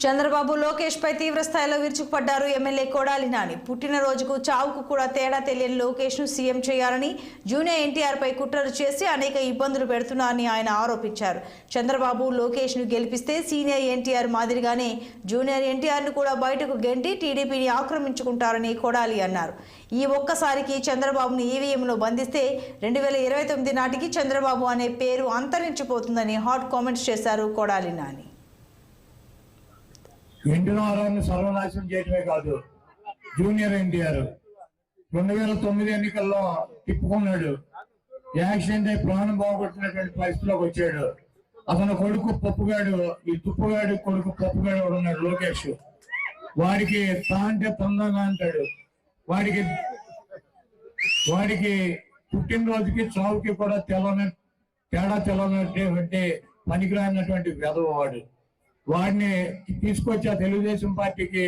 చంద్రబాబు లోకేష్ పై తీవ్ర స్థాయిలో విరుచుకుపడ్డారు ఎమ్మెల్యే కొడాలి నాని. పుట్టినరోజుకు చావుకు కూడా తేడా తెలియని లోకేష్ ను సీఎం చేయాలని జూనియర్ ఎన్టీఆర్ పై కుట్రలు చేసి అనేక ఇబ్బందులు పెడుతున్నారని ఆయన ఆరోపించారు. చంద్రబాబు లోకేష్ ను గెలిపిస్తే సీనియర్ ఎన్టీఆర్ మాదిరిగానే జూనియర్ ఎన్టీఆర్ ను కూడా బయటకు గెంటి టీడీపీని ఆక్రమించుకుంటారని కొడాలి అన్నారు. ఈ ఒక్కసారికి చంద్రబాబును ఈవీఎంలో బంధిస్తే 2029 నాటికి చంద్రబాబు అనే పేరు అంతరించిపోతుందని హాట్ కామెంట్స్ చేశారు కొడాలి నాని. ఎన్టీఆర్ని సర్వనాశనం చేయడమే కాదు, జూనియర్ ఎన్టీఆర్ 2009 ఎన్నికల్లో తిప్పుకున్నాడు. యాక్సిడెంట్ అయి ప్రాణం బాగొట్టినటువంటి పరిస్థితిలోకి వచ్చాడు. అతను కొడుకు పప్పుగాడు, ఈ తుప్పుగాడు కొడుకు పప్పుగాడు ఉన్నాడు లోకేష్. వాడికి తా అంటే తొందరగా అంటాడు. వాడికి పుట్టినరోజుకి చావుకి కూడా తేడా తెలవనటువంటి పనికిరానటువంటి వెధవాడు. వాడిని తీసుకొచ్చి ఆ తెలుగుదేశం పార్టీకి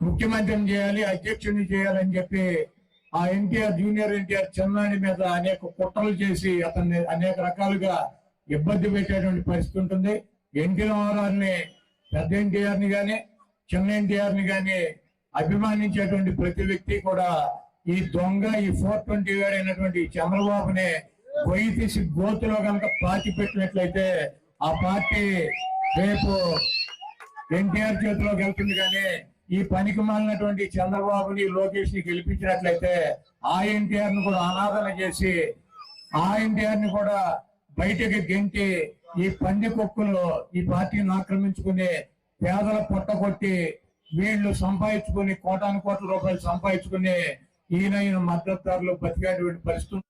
ముఖ్యమంత్రిని చేయాలి, అధ్యక్షుడిని చేయాలని చెప్పి ఆ ఎన్టీఆర్ జూనియర్ ఎన్టీఆర్ చిన్నాని మీద అనేక కుట్రలు చేసి అతన్ని అనేక రకాలుగా ఇబ్బంది పెట్టేటువంటి పరిస్థితి ఉంటుంది. ఎన్టీఆర్ని పెద్ద ఎన్టీఆర్ని కానీ చిన్న ఎన్టీఆర్ని కానీ అభిమానించేటువంటి ప్రతి వ్యక్తి కూడా ఈ దొంగ, ఈ 420 అయినటువంటి చంద్రబాబుని గొయ్యి తీసి గోతులో కనుక పాతి పెట్టినట్లయితే ఆ పార్టీ రేపు ఎన్టీఆర్ చేతిలోకి వెళ్తుంది. కానీ ఈ పనికి మాలినటువంటి చంద్రబాబుని లోకేష్ ని గెలిపించినట్లయితే ఆ ఎన్టీఆర్ ను కూడా అనాదరణ చేసి ఆ ఎన్టీఆర్ ని కూడా బయటకి గెంటి ఈ పంది కుక్కలు ఈ పార్టీని ఆక్రమించుకుని పేదల పొట్టగొట్టి వీళ్ళు సంపాదించుకుని కోటాను కోట్ల రూపాయలు సంపాదించుకుని ఈయన మద్దతుదారులు బతికేటువంటి పరిస్థితి.